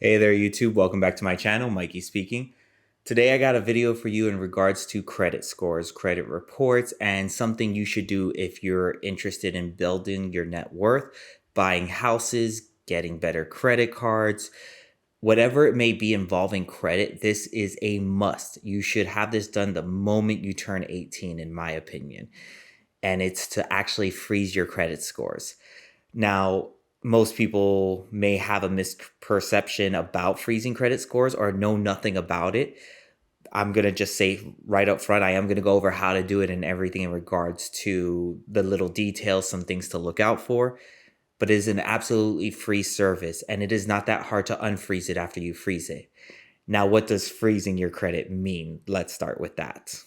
Hey there, YouTube. Welcome back to my channel, Mikey speaking. Today I got a video for you in regards to credit scores, credit reports, and something you should do if you're interested in building your net worth, buying houses, getting better credit cards, whatever it may be involving credit. This is a must. You should have this done the moment you turn 18, in my opinion. And it's to actually freeze your credit scores. Now, most people may have a misperception about freezing credit scores or know nothing about it. I'm going to just say right up front, I am going to go over how to do it and everything in regards to the little details, some things to look out for. But it is an absolutely free service, and it is not that hard to unfreeze it after you freeze it. Now, what does freezing your credit mean? Let's start with that.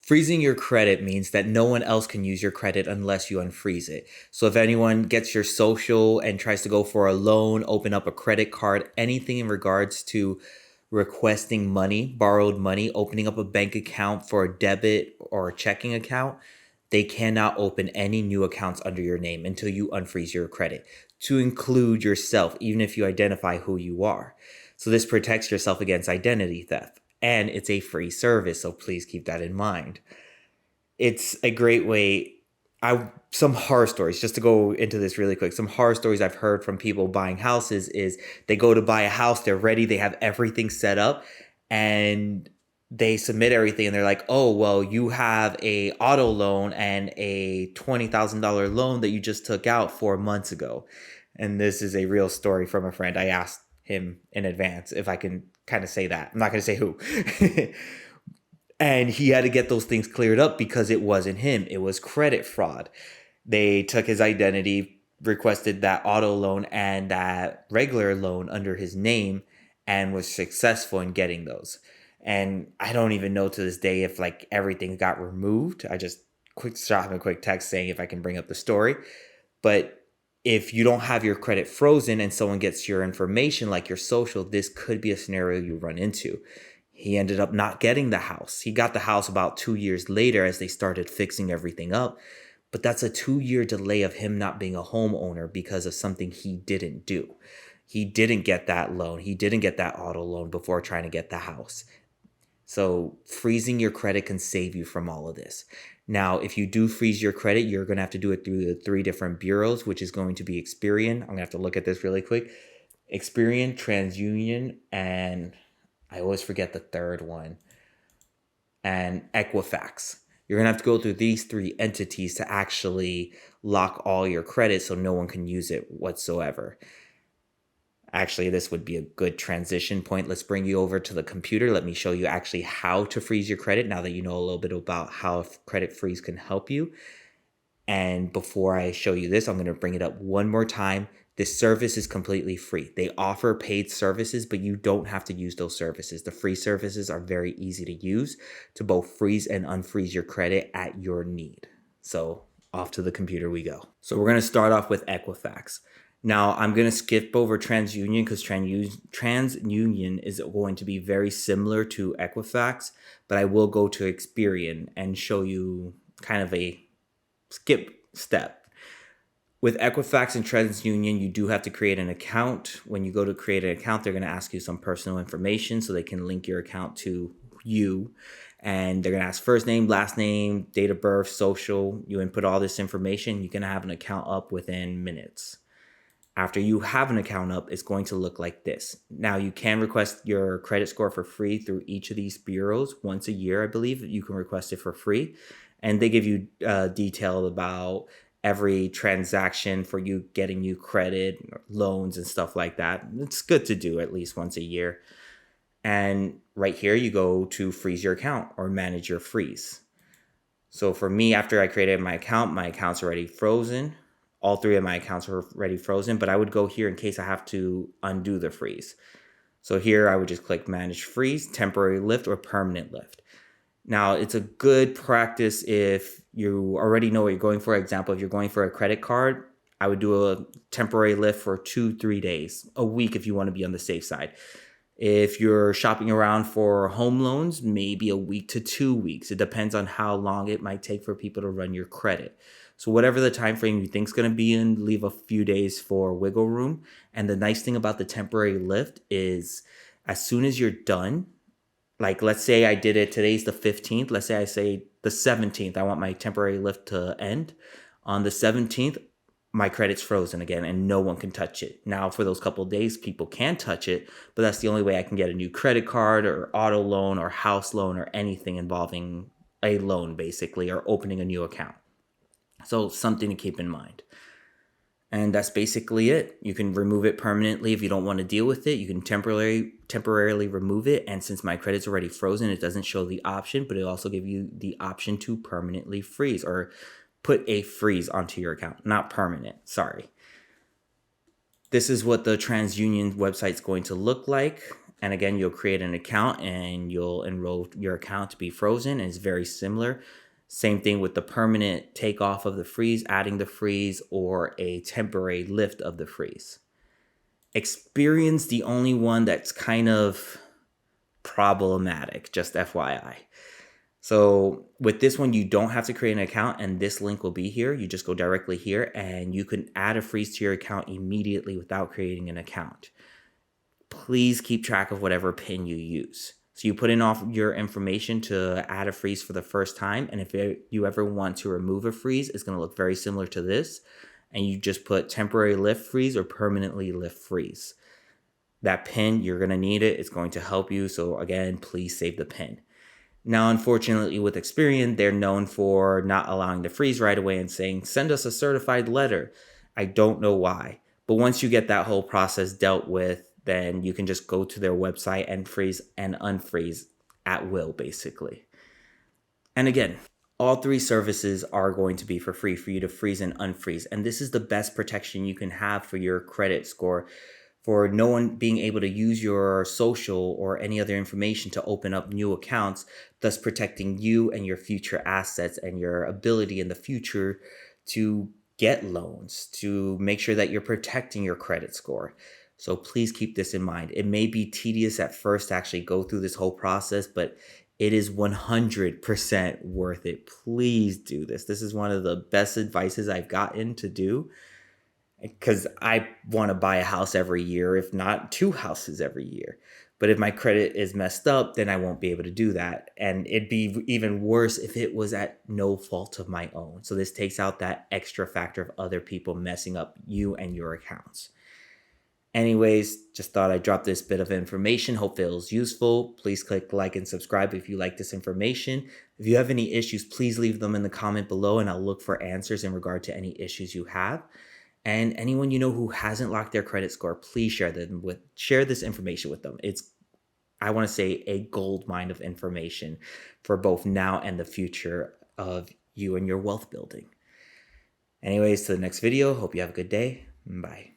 Freezing your credit means that no one else can use your credit unless you unfreeze it. So if anyone gets your social and tries to go for a loan, open up a credit card, anything in regards to requesting money, borrowed money, opening up a bank account for a debit or a checking account, they cannot open any new accounts under your name until you unfreeze your credit, to include yourself, even if you identify who you are. So this protects yourself against identity theft. And it's a free service, so please keep that in mind. It's a great way. Some horror stories, just to go into this really quick. Some horror stories I've heard from people buying houses is they go to buy a house, they're ready, they have everything set up, and they submit everything and they're like, "Oh, well, you have a auto loan and a $20,000 loan that you just took out 4 months ago." And this is a real story from a friend. I asked him in advance if I can kind of say that. I'm not going to say who. And he had to get those things cleared up because it wasn't him. It was credit fraud. They took his identity, requested that auto loan and that regular loan under his name, and was successful in getting those. And I don't even know to this day if like everything got removed. I just shot him a quick text saying if I can bring up the story. But if you don't have your credit frozen and someone gets your information like your social, this could be a scenario you run into. He ended up not getting the house. He got the house about 2 years later as they started fixing everything up. But that's a 2-year delay of him not being a homeowner because of something he didn't do. He didn't get that loan. He didn't get that auto loan before trying to get the house. So freezing your credit can save you from all of this. Now, if you do freeze your credit, you're going to have to do it through the 3 different bureaus, which is going to be Experian. I'm going to have to look at this really quick. Experian, TransUnion, and I always forget the third one, and Equifax. You're going to have to go through these 3 entities to actually lock all your credit so no one can use it whatsoever. Actually, this would be a good transition point. Let's bring you over to the computer. Let me show you actually how to freeze your credit now that you know a little bit about how credit freeze can help you. And before I show you this, I'm going to bring it up one more time. This service is completely free. They offer paid services, but you don't have to use those services. The free services are very easy to use to both freeze and unfreeze your credit at your need. So off to the computer we go. So we're going to start off with Equifax. Now, I'm going to skip over TransUnion because TransUnion is going to be very similar to Equifax, but I will go to Experian and show you kind of a skip step. With Equifax and TransUnion, you do have to create an account. When you go to create an account, they're going to ask you some personal information so they can link your account to you. And they're going to ask first name, last name, date of birth, social. You input all this information. You can have an account up within minutes. After you have an account up, it's going to look like this. Now, you can request your credit score for free through each of these bureaus once a year, I believe. You can request it for free. And they give you detail about every transaction for you getting you credit, loans, and stuff like that. It's good to do at least once a year. And right here, you go to freeze your account or manage your freeze. So for me, after I created my account's already frozen. All 3 of my accounts are already frozen, but I would go here in case I have to undo the freeze. So here I would just click manage freeze, temporary lift, or permanent lift. Now, it's a good practice if you already know what you're going for. Example, if you're going for a credit card, I would do a temporary lift for 2-3 days, a week if you want to be on the safe side. If you're shopping around for home loans, maybe a week to 2 weeks. It depends on how long it might take for people to run your credit. So whatever the time frame you think is going to be in, leave a few days for wiggle room. And the nice thing about the temporary lift is as soon as you're done, like let's say I did it, today's the 15th, let's say I say the 17th, I want my temporary lift to end. On the 17th, my credit's frozen again and no one can touch it. Now for those couple of days, people can touch it, but that's the only way I can get a new credit card or auto loan or house loan or anything involving a loan basically, or opening a new account. So something to keep in mind. And that's basically it. You can remove it permanently if you don't want to deal with it. You can temporarily remove it. And since my credit's already frozen, it doesn't show the option, but it'll also give you the option to permanently freeze or put a freeze onto your account. Not permanent, sorry. This is what the TransUnion website is going to look like. And again, you'll create an account and you'll enroll your account to be frozen. And it's very similar. Same thing with the permanent takeoff of the freeze, adding the freeze, or a temporary lift of the freeze. Experian's the only one that's kind of problematic, just FYI. So with this one, you don't have to create an account, and this link will be here. You just go directly here and you can add a freeze to your account immediately without creating an account. Please keep track of whatever PIN you use. So you put in all your information to add a freeze for the first time. And if you ever want to remove a freeze, it's going to look very similar to this. And you just put temporary lift freeze or permanently lift freeze. That PIN, you're going to need it. It's going to help you. So again, please save the PIN. Now, unfortunately, with Experian, they're known for not allowing the freeze right away and saying, send us a certified letter. I don't know why. But once you get that whole process dealt with, then you can just go to their website and freeze and unfreeze at will, basically. And again, all three services are going to be for free for you to freeze and unfreeze. And this is the best protection you can have for your credit score, for no one being able to use your social or any other information to open up new accounts, thus protecting you and your future assets and your ability in the future to get loans, to make sure that you're protecting your credit score. So please keep this in mind. It may be tedious at first to actually go through this whole process, but it is 100% worth it. Please do this. This is one of the best advices I've gotten to do, because I want to buy a house every year, if not 2 houses every year. But if my credit is messed up, then I won't be able to do that. And it'd be even worse if it was at no fault of my own. So this takes out that extra factor of other people messing up you and your accounts. Anyways, just thought I'd drop this bit of information. Hope it was useful. Please click like and subscribe if you like this information. If you have any issues, please leave them in the comment below and I'll look for answers in regard to any issues you have. And anyone you know who hasn't locked their credit score, please share this information with them. It's, I want to say, a gold mine of information for both now and the future of you and your wealth building. Anyways, to the next video. Hope you have a good day. Bye.